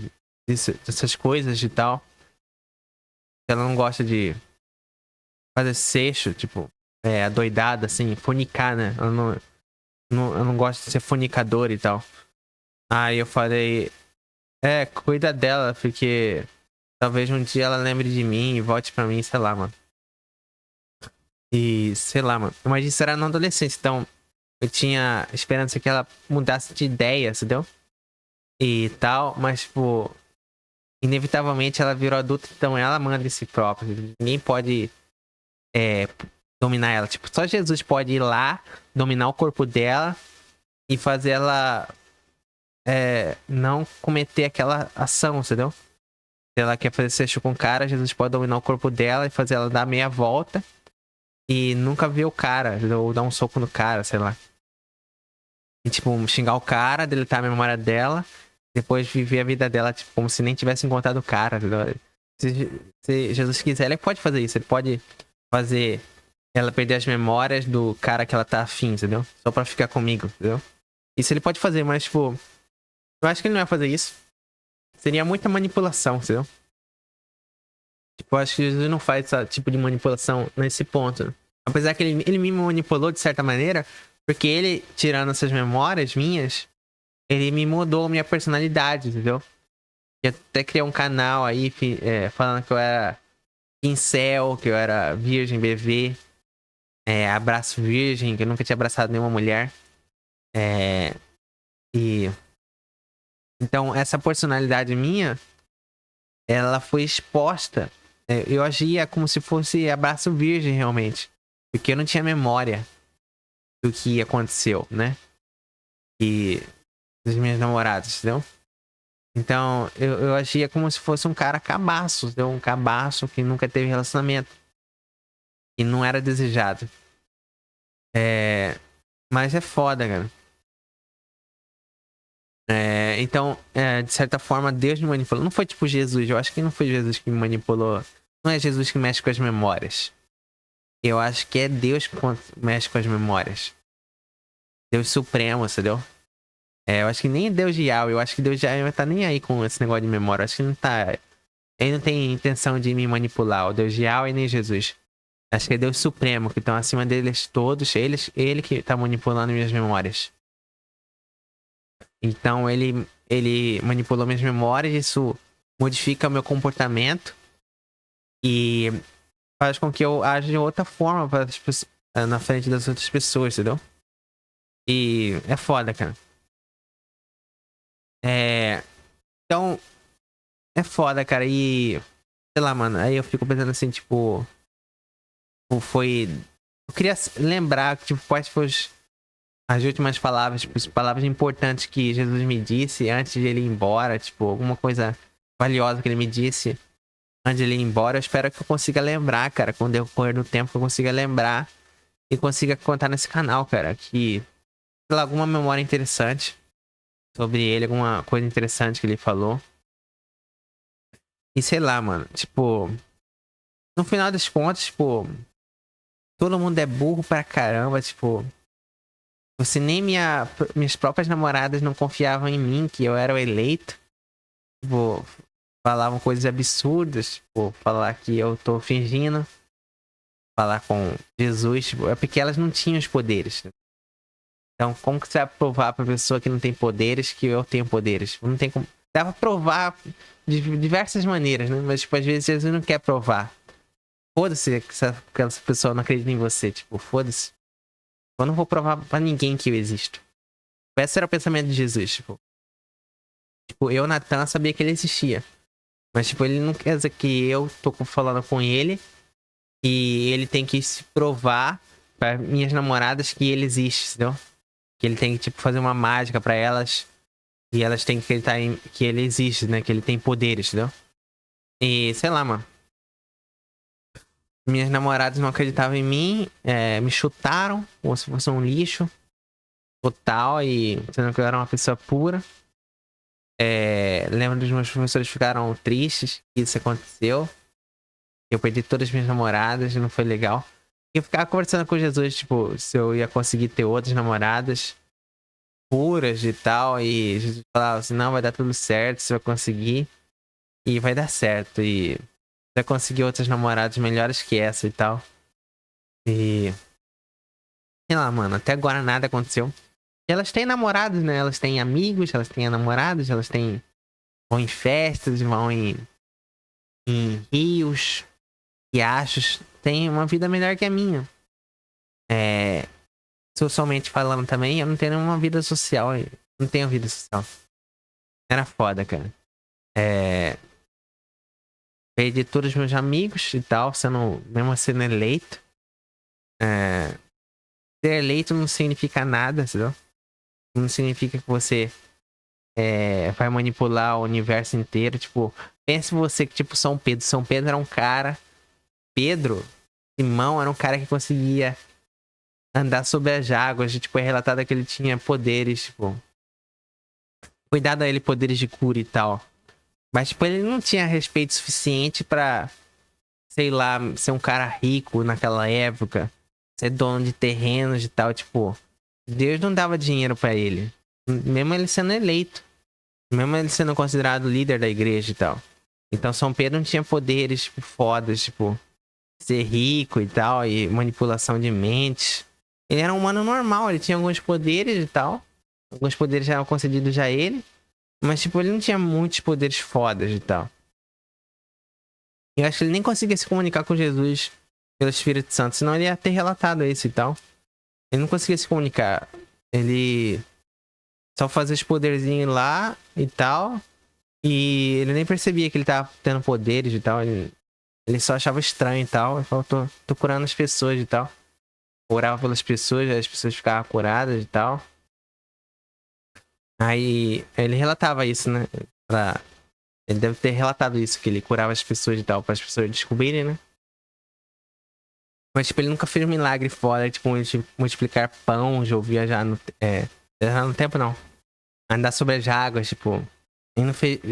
dessas coisas e tal. Ela não gosta de fazer sexo, tipo, adoidada, assim, fornicar, né? Eu não gosto de ser fornicador e tal. Aí eu falei, cuida dela, porque talvez um dia ela lembre de mim e volte pra mim, sei lá, mano. E, sei lá, mano. Mas isso era na adolescência, então eu tinha esperança que ela mudasse de ideia, entendeu? E tal, mas, tipo, inevitavelmente ela virou adulta, então ela manda em si própria. Ninguém pode dominar ela. Tipo, só Jesus pode ir lá, dominar o corpo dela e fazer ela não cometer aquela ação, entendeu? Se ela quer fazer sexo com o cara, Jesus pode dominar o corpo dela e fazer ela dar meia volta e nunca ver o cara, ou dar um soco no cara, sei lá. E, tipo, xingar o cara, deletar a memória dela, depois viver a vida dela, tipo, como se nem tivesse encontrado o cara, entendeu? Se Jesus quiser, ele pode fazer isso. Ele pode fazer ela perder as memórias do cara que ela tá afim, entendeu? Só pra ficar comigo, entendeu? Isso ele pode fazer, mas, tipo, Eu acho que ele não ia fazer isso. Seria muita manipulação, entendeu? Tipo, eu acho que Jesus não faz esse tipo de manipulação nesse ponto, né? Apesar que ele me manipulou de certa maneira, porque ele, tirando essas memórias minhas, ele me mudou a minha personalidade, entendeu? E até criou um canal aí falando que eu era incel, que eu era virgem bebê, abraço virgem, que eu nunca tinha abraçado nenhuma mulher. E então essa personalidade minha, ela foi exposta. Eu agia como se fosse abraço virgem realmente, porque eu não tinha memória do que aconteceu, né? E dos meus namorados, entendeu? Então, eu agia como se fosse um cara cabaço, entendeu? Um cabaço que nunca teve relacionamento. E não era desejado. Mas é foda, cara. Então, de certa forma, Deus me manipulou. Não foi tipo Jesus. Eu acho que não foi Jesus que me manipulou. Não é Jesus que mexe com as memórias. Eu acho que é Deus que mexe com as memórias. Deus Supremo, entendeu? Eu acho que nem Deus de Yahweh. Eu acho que Deus de Yahweh tá nem aí com esse negócio de memória. Eu acho que não tá. Ele não tem intenção de me manipular. O Deus de Yahweh nem Jesus. Acho que é Deus Supremo, que estão acima deles todos. Ele que tá manipulando minhas memórias. Então ele manipulou minhas memórias. Isso modifica o meu comportamento. E faz com que eu aja de outra forma na frente das outras pessoas, entendeu? E é foda, cara. Então, é foda, cara. E sei lá, mano. Aí eu fico pensando assim, tipo. Foi. Eu queria lembrar, tipo, quais foram as últimas palavras, tipo, as palavras importantes que Jesus me disse antes de ele ir embora, tipo, alguma coisa valiosa que ele me disse antes de ele ir embora. Eu espero que eu consiga lembrar, cara, com o decorrer do tempo, que eu consiga lembrar e consiga contar nesse canal, cara, que, sei lá, alguma memória interessante sobre ele, alguma coisa interessante que ele falou. E sei lá, mano, tipo, no final das contas, tipo, todo mundo é burro pra caramba, tipo. Você nem minhas próprias namoradas não confiavam em mim, que eu era o eleito. Tipo, falavam coisas absurdas. Tipo, falar que eu tô fingindo. Falar com Jesus. Tipo, é porque elas não tinham os poderes. Então, como que você vai provar pra pessoa que não tem poderes que eu tenho poderes? Não tem como. Dá pra provar de diversas maneiras, né? Mas, tipo, às vezes Jesus não quer provar. Foda-se que aquela pessoa não acredita em você. Tipo, foda-se. Eu não vou provar pra ninguém que eu existo. Esse era o pensamento de Jesus, tipo. Tipo, eu, Natan, sabia que ele existia. Mas, tipo, ele não quer dizer que eu tô falando com ele e ele tem que se provar pra minhas namoradas que ele existe, entendeu? Que ele tem que, tipo, fazer uma mágica pra elas e elas têm que acreditar que ele existe, né? Que ele tem poderes, entendeu? E, sei lá, mano. Minhas namoradas não acreditavam em mim, me chutaram como se fosse um lixo total e sendo que eu era uma pessoa pura. Lembro dos meus professores ficaram tristes que isso aconteceu. Eu perdi todas as minhas namoradas, não foi legal. E eu ficava conversando com Jesus, tipo, se eu ia conseguir ter outras namoradas puras e tal. E Jesus falava assim, não, vai dar tudo certo, você vai conseguir. E vai dar certo. E vai conseguir outras namoradas melhores que essa e tal. E sei lá, mano, até agora nada aconteceu. E elas têm namorados, né? Elas têm amigos, elas têm namorados, elas têm. Vão em festas, vão em rios, riachos. Tem uma vida melhor que a minha. Socialmente falando também, eu não tenho nenhuma vida social. Não tenho vida social. Era foda, cara. Perdi todos os meus amigos e tal, mesmo sendo eleito. Ser eleito não significa nada, entendeu? Não significa que você vai manipular o universo inteiro. Tipo, pense você que, tipo, São Pedro. São Pedro era um cara. Simão era um cara que conseguia andar sobre as águas. Tipo, é relatado que ele tinha poderes, tipo. Foi dado a ele poderes de cura e tal. Mas, tipo, ele não tinha respeito suficiente pra, sei lá, ser um cara rico naquela época. Ser dono de terrenos e tal, tipo. Deus não dava dinheiro pra ele. Mesmo ele sendo eleito. Mesmo ele sendo considerado líder da igreja e tal. Então São Pedro não tinha poderes, tipo, fodas, tipo, ser rico e tal, e manipulação de mentes. Ele era um humano normal, ele tinha alguns poderes e tal. Alguns poderes já eram concedidos já a ele. Mas, tipo, ele não tinha muitos poderes fodas e tal. Eu acho que ele nem conseguia se comunicar com Jesus pelo Espírito Santo, senão ele ia ter relatado isso e tal. Ele não conseguia se comunicar. Ele só fazia os poderzinhos lá e tal. E ele nem percebia que ele tava tendo poderes e tal. Ele só achava estranho e tal. Ele falou, tô curando as pessoas e tal. Orava pelas pessoas, as pessoas ficavam curadas e tal. Aí ele relatava isso, né? Ele deve ter relatado isso, que ele curava as pessoas e tal, para as pessoas descobrirem, né? Mas, tipo, ele nunca fez um milagre fora, tipo, multiplicar pães ou viajar no tempo, não. Andar sobre as águas, tipo.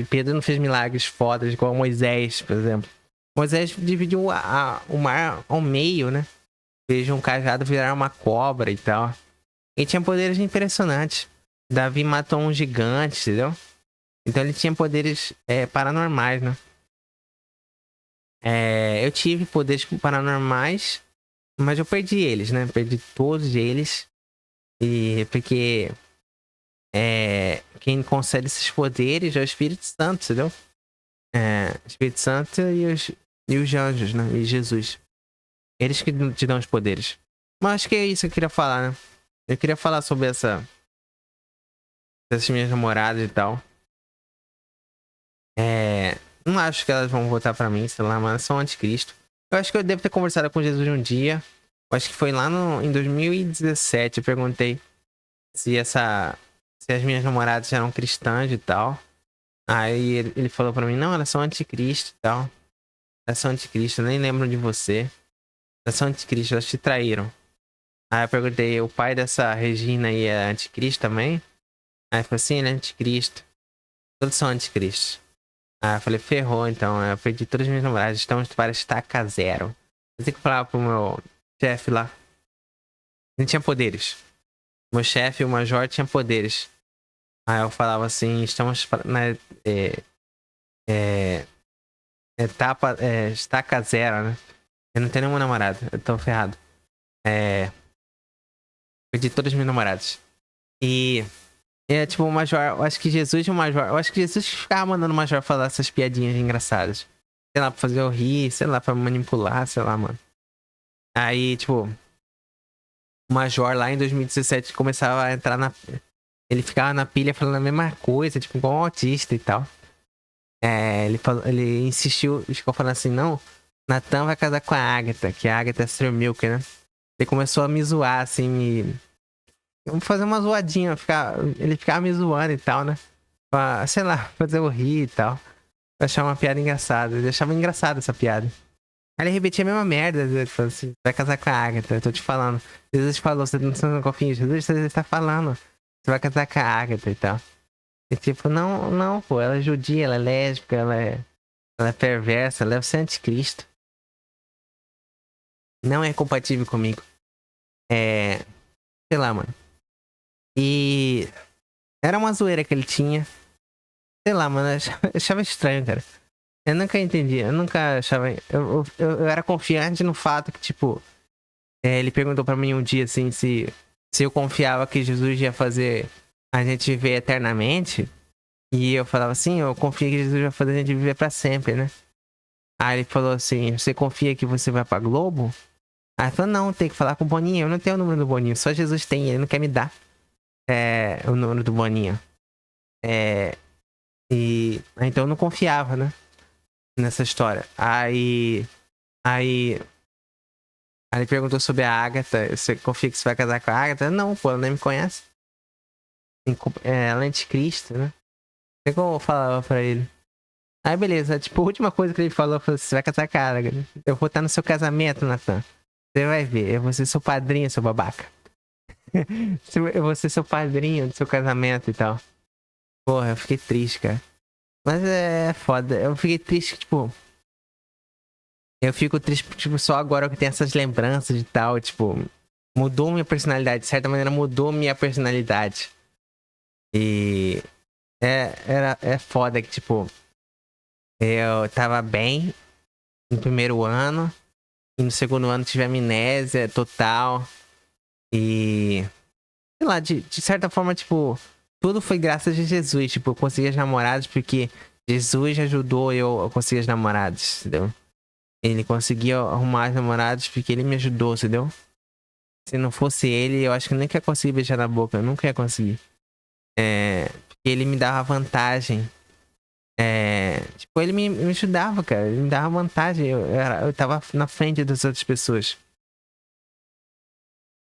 Pedro não fez milagres fodas, igual Moisés, por exemplo. Moisés dividiu o mar ao meio, né? Fez um cajado virar uma cobra e tal. Ele tinha poderes impressionantes. Davi matou um gigante, entendeu? Então ele tinha poderes paranormais, né? Eu tive poderes paranormais, mas eu perdi eles, né? Perdi todos eles. E porque quem concede esses poderes é o Espírito Santo, entendeu? O Espírito Santo e os anjos, né? E Jesus. Eles que te dão os poderes. Mas acho que é isso que eu queria falar, né? Eu queria falar sobre essas minhas namoradas e tal. Não acho que elas vão voltar pra mim, sei lá, mas são anticristo. Eu acho que eu devo ter conversado com Jesus um dia. Eu acho que foi lá em 2017. Eu perguntei se as minhas namoradas eram cristãs e tal. Aí ele falou pra mim, não, elas são anticristo e tal. Elas são anticristo, eu nem lembro de você. Elas são anticristo, elas te traíram. Aí eu perguntei, o pai dessa Regina aí é anticristo também? Aí ele falou, sim, ele é anticristo. Todos são anticristos. Aí eu falei, ferrou então. Eu perdi todas as minhas namoradas, estamos para estaca zero. Eu tenho que falar pro meu chefe lá. Ele tinha poderes. Meu chefe, o major, tinha poderes. Aí eu falava assim, estamos na estaca zero, né? Eu não tenho nenhuma namorada, eu tô ferrado. Perdi todas as minhas namoradas. E tipo, o Major, eu acho que Jesus e o Major. Eu acho que Jesus ficava mandando o Major falar essas piadinhas engraçadas. Sei lá, pra fazer eu rir, sei lá, pra manipular, sei lá, mano. Aí, tipo, o Major lá em 2017 começava a entrar na. Ele ficava na pilha falando a mesma coisa, tipo, igual um autista e tal. Ele insistiu, ficou falando assim, não, Natan vai casar com a Agatha, que a Agatha é Sir Milk, né? Ele começou a me zoar, assim, vamos fazer uma zoadinha, ele ficava me zoando e tal, né? Pra, sei lá, fazer eu rir e tal. Pra achar uma piada engraçada. Ele achava engraçada essa piada. Aí ele repetia a mesma merda. Ele falou assim, vai casar com a Agatha, eu tô te falando. Jesus falou, você não confia em Jesus? Você tá falando. Você vai casar com a Agatha e tal. E tipo, não, pô, ela é judia, ela é lésbica, ela é perversa, ela é o anticristo. Não é compatível comigo. Sei lá, mano. E era uma zoeira que ele tinha. Sei lá, mano, eu achava estranho, cara. Eu nunca entendi, eu nunca achava. Eu era confiante no fato que, tipo, ele perguntou pra mim um dia, assim, se eu confiava que Jesus ia fazer a gente viver eternamente. E eu falava assim, eu confio que Jesus vai fazer a gente viver pra sempre, né? Aí ele falou assim, você confia que você vai pra Globo? Aí ele falou, não, tem que falar com o Boninho. Eu não tenho o número do Boninho, só Jesus tem, ele não quer me dar o número do Boninho. Então eu não confiava, né? Nessa história. Aí ele perguntou sobre a Agatha. Você confia que você vai casar com a Agatha? Não, pô, ela nem me conhece. Ela é anticristo, né? O que eu falava pra ele? Aí beleza, tipo, a última coisa que ele falou foi: você vai casar com a Agatha. Eu vou estar no seu casamento, Nathan. Você vai ver, eu vou ser seu padrinho, seu babaca. Eu vou ser seu padrinho do seu casamento e tal. Porra, eu fiquei triste, cara. Mas é foda. Eu fiquei triste, tipo. Eu fico triste, tipo, só agora que tem essas lembranças e tal, tipo, mudou minha personalidade, de certa maneira mudou minha personalidade. E É foda que, tipo, eu tava bem no primeiro ano, e no segundo ano tive amnésia total. E, sei lá, de certa forma, tipo, tudo foi graças a Jesus. Tipo, eu consegui as namoradas porque Jesus ajudou eu a conseguir as namoradas, entendeu? Ele conseguiu arrumar as namoradas porque ele me ajudou, entendeu? Se não fosse ele, eu acho que eu nem ia conseguir beijar na boca. Eu nunca ia conseguir. Porque ele me dava vantagem. Tipo, ele me ajudava, cara. Ele me dava vantagem. Eu tava na frente das outras pessoas.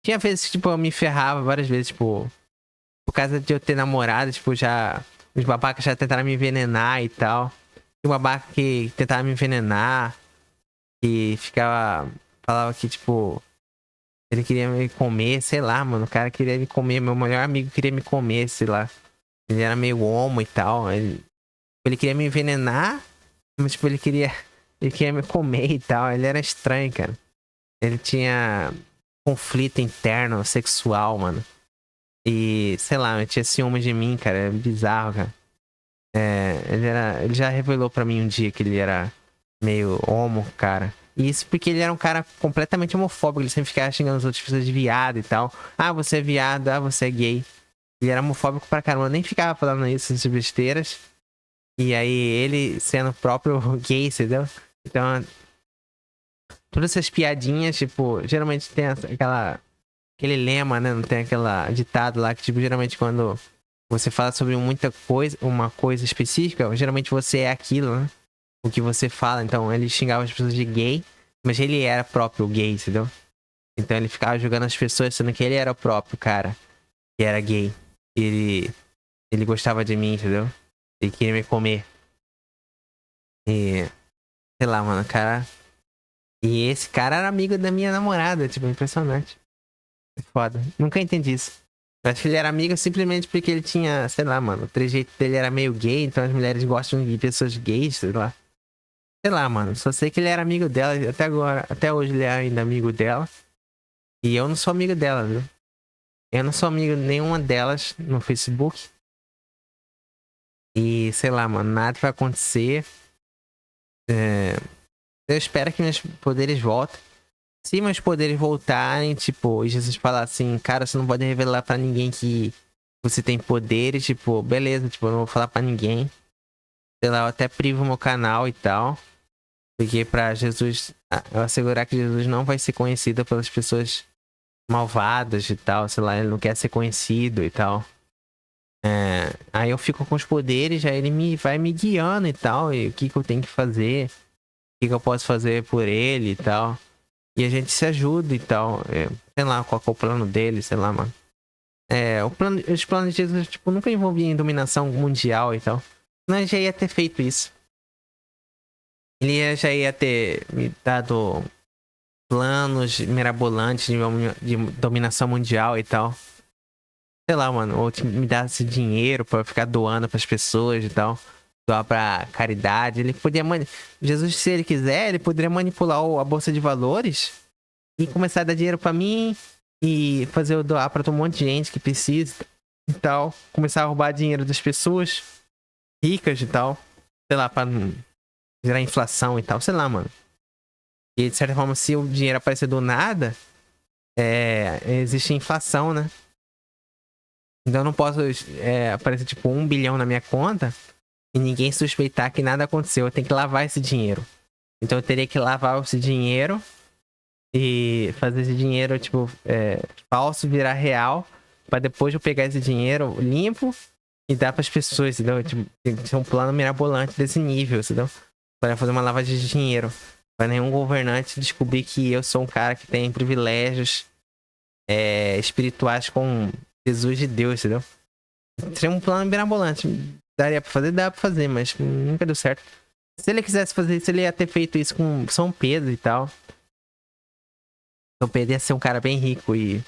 Tinha vezes que, tipo, eu me ferrava várias vezes, tipo, por causa de eu ter namorado, tipo, já. Os babacas já tentaram me envenenar e tal. E o babaca que tentava me envenenar, que ficava. Falava que, tipo, ele queria me comer, sei lá, mano. O cara queria me comer. Meu melhor amigo queria me comer, sei lá. Ele era meio homo e tal. Ele queria me envenenar, mas, tipo, ele queria me comer e tal. Ele era estranho, cara. Ele tinha conflito interno, sexual, mano. E, sei lá, ele tinha ciúme de mim, cara. É bizarro, cara. Ele já revelou pra mim um dia que ele era meio homo, cara. E isso porque ele era um cara completamente homofóbico. Ele sempre ficava xingando as outras pessoas de viado e tal. Ah, você é viado, ah, você é gay. Ele era homofóbico pra caramba. Eu nem ficava falando isso, essas besteiras. E aí ele sendo o próprio gay, entendeu? Então, todas essas piadinhas, tipo, geralmente tem aquele lema, né? Não tem aquela ditado lá que, tipo, geralmente quando você fala sobre muita coisa, uma coisa específica, geralmente você é aquilo, né? O que você fala. Então, ele xingava as pessoas de gay, mas ele era próprio gay, entendeu? Então ele ficava julgando as pessoas, sendo que ele era o próprio cara que era gay. Ele, ele gostava de mim, entendeu? Ele queria me comer. E, sei lá, mano, cara. E esse cara era amigo da minha namorada, tipo, impressionante. Foda. Nunca entendi isso. Eu acho que ele era amigo simplesmente porque ele tinha, sei lá, mano, o trejeito dele era meio gay, então as mulheres gostam de pessoas gays, sei lá. Sei lá, mano. Só sei que ele era amigo dela até agora. Até hoje ele é ainda amigo dela. E eu não sou amigo dela, viu? Eu não sou amigo de nenhuma delas no Facebook. E sei lá, mano, nada vai acontecer. Eu espero que meus poderes voltem. Se meus poderes voltarem, tipo, e Jesus falar assim, cara, você não pode revelar pra ninguém que você tem poderes, tipo, beleza, tipo, eu não vou falar pra ninguém. Sei lá, eu até privo meu canal e tal. Porque pra Jesus, eu assegurar que Jesus não vai ser conhecido pelas pessoas malvadas e tal, sei lá, ele não quer ser conhecido e tal. Aí eu fico com os poderes, aí ele vai me guiando e tal, e o que que eu tenho que fazer, o que que eu posso fazer por ele e tal. E a gente se ajuda e tal. Sei lá qual que é o plano dele, sei lá, mano. Os planos de Jesus, tipo, nunca envolviam em dominação mundial e tal. Mas já ia ter feito isso. Já ia ter me dado planos mirabolantes de dominação mundial e tal. Sei lá, mano. Ou me dar esse dinheiro pra eu ficar doando pras pessoas e tal. Doar pra caridade. Ele podia. Jesus, se ele quiser, ele poderia manipular a bolsa de valores e começar a dar dinheiro pra mim e fazer eu doar pra um monte de gente que precisa e tal. Começar a roubar dinheiro das pessoas ricas e tal. Sei lá, pra não gerar inflação e tal. Sei lá, mano. E de certa forma, se o dinheiro aparecer do nada, existe inflação, né? Então eu não posso aparecer tipo 1 bilhão na minha conta e ninguém suspeitar que nada aconteceu. Eu tenho que lavar esse dinheiro. Então eu teria que lavar esse dinheiro e fazer esse dinheiro, tipo, falso virar real. Pra depois eu pegar esse dinheiro limpo e dar pras pessoas, entendeu? Tipo, tem que ser um plano mirabolante desse nível, entendeu? Para fazer uma lavagem de dinheiro. Pra nenhum governante descobrir que eu sou um cara que tem privilégios espirituais com Jesus de Deus, entendeu? Seria um plano mirabolante. Daria pra fazer? Dá pra fazer, mas nunca deu certo. Se ele quisesse fazer isso, ele ia ter feito isso com São Pedro e tal. São Pedro ia ser um cara bem rico e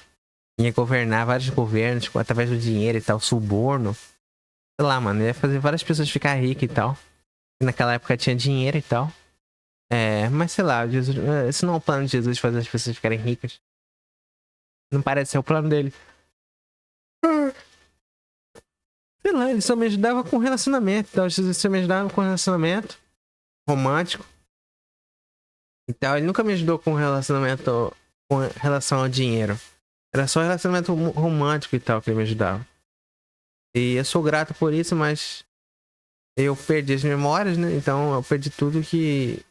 ia governar vários governos tipo, através do dinheiro e tal, suborno. Sei lá, mano, ia fazer várias pessoas ficar ricas e tal. E naquela época tinha dinheiro e tal. Mas sei lá, Jesus, esse não é o plano de Jesus fazer as pessoas ficarem ricas. Não parece ser o plano dele. Sei lá, ele só me ajudava com relacionamento. Então, ele só me ajudava com relacionamento romântico. Então, ele nunca me ajudou com relacionamento com relação ao dinheiro. Era só relacionamento romântico e tal que ele me ajudava. E eu sou grato por isso, mas eu perdi as memórias, né? Então eu perdi tudo que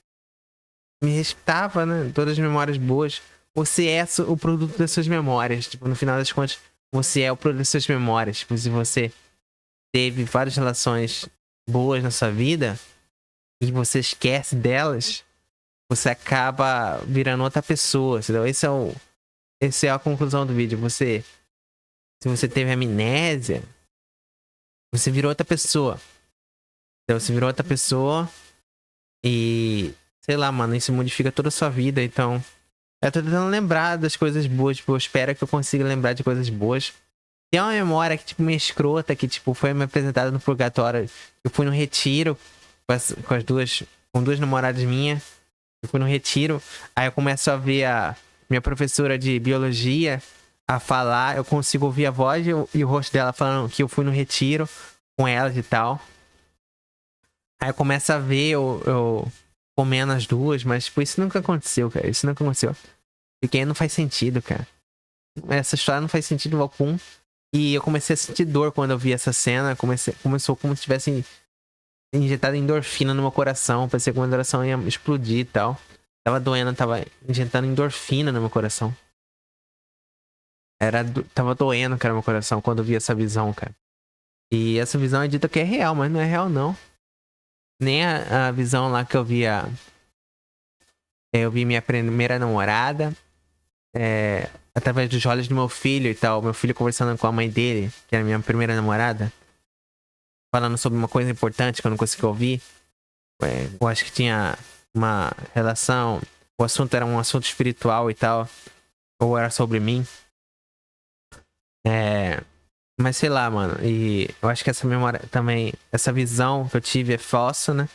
me restava, né? Todas as memórias boas. Você é o produto das suas memórias. Tipo, no final das contas, você é o produto das suas memórias. Tipo, se você teve várias relações boas na sua vida e você esquece delas, você acaba virando outra pessoa, entendeu? Essa é a conclusão do vídeo. Se você teve amnésia, você virou outra pessoa. Então, você virou outra pessoa e, sei lá, mano, isso modifica toda a sua vida. Então, eu tô tentando lembrar das coisas boas. Tipo, eu espero que eu consiga lembrar de coisas boas. Tem uma memória que, tipo, meio escrota, que, tipo, foi me apresentada no purgatório. Eu fui no retiro com duas namoradas minhas. Eu fui no retiro, aí eu começo a ver a minha professora de biologia a falar, eu consigo ouvir a voz e o rosto dela falando que eu fui no retiro com elas e tal. Aí eu começo a ver eu comendo as duas, mas tipo, isso nunca aconteceu, cara. Isso nunca aconteceu. Porque não faz sentido, cara. Essa história não faz sentido algum. E eu comecei a sentir dor quando eu vi essa cena. Começou como se tivesse injetado endorfina no meu coração. Parecia que o meu coração ia explodir e tal. Tava doendo, tava injetando endorfina no meu coração. Tava doendo, cara, meu coração quando eu vi essa visão, cara. E essa visão é dita que é real, mas não é real, não. Nem a visão lá que eu vi eu vi minha primeira namorada. Através dos olhos do meu filho e tal. Meu filho conversando com a mãe dele, que era minha primeira namorada. Falando sobre uma coisa importante que eu não consegui ouvir. Eu acho que tinha uma relação. O assunto era um assunto espiritual e tal. Ou era sobre mim. Mas sei lá, mano. E eu acho que essa memória também. Essa visão que eu tive é falsa, né?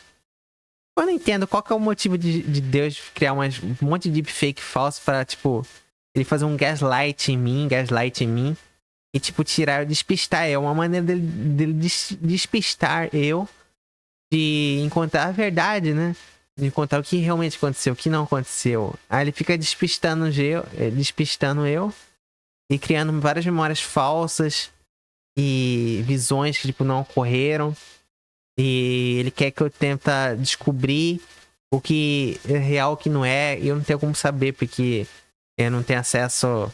Eu não entendo qual que é o motivo de Deus criar um monte de deepfake falso pra, tipo, ele fazer um gaslight em mim. E, tipo, despistar eu. Uma maneira dele despistar eu de encontrar a verdade, né? De encontrar o que realmente aconteceu, o que não aconteceu. Aí ele fica despistando eu e criando várias memórias falsas e visões que, tipo, não ocorreram. E ele quer que eu tente descobrir o que é real, o que não é. E eu não tenho como saber, porque eu não tenho acesso.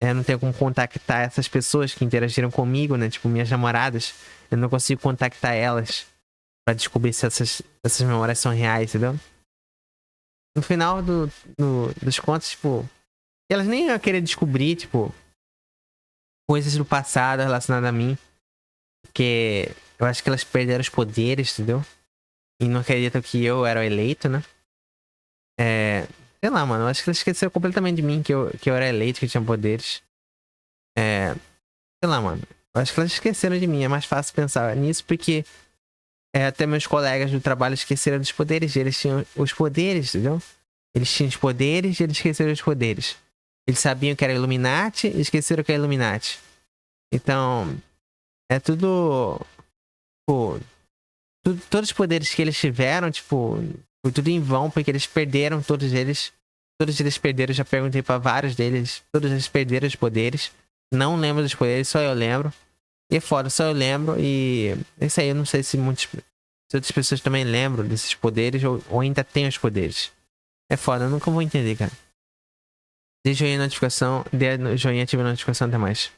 Eu não tenho como contactar essas pessoas que interagiram comigo, né? Tipo, minhas namoradas. Eu não consigo contactar elas pra descobrir se essas memórias são reais, entendeu? No final dos contos, tipo, elas nem iam querer descobrir, tipo, coisas do passado relacionadas a mim. Porque eu acho que elas perderam os poderes, entendeu? E não acreditam que eu era o eleito, né? Sei lá, mano. Eu acho que elas esqueceram completamente de mim, que eu era eleito, que eu tinha poderes. Sei lá, mano. Eu acho que elas esqueceram de mim. É mais fácil pensar nisso porque até meus colegas do trabalho esqueceram dos poderes. Eles tinham os poderes, entendeu? Eles tinham os poderes e eles esqueceram os poderes. Eles sabiam que era Illuminati e esqueceram que era Illuminati. Então, é tudo... Tipo, todos os poderes que eles tiveram, tipo, foi tudo em vão, porque eles perderam todos eles. Todos eles perderam, já perguntei pra vários deles. Todos eles perderam os poderes. Não lembro dos poderes, só eu lembro. E é foda, só eu lembro. E isso aí, eu não sei se outras pessoas também lembram desses poderes ou ainda têm os poderes. É foda, eu nunca vou entender, cara. Dê joinha na notificação, dê joinha, ative a notificação, até mais.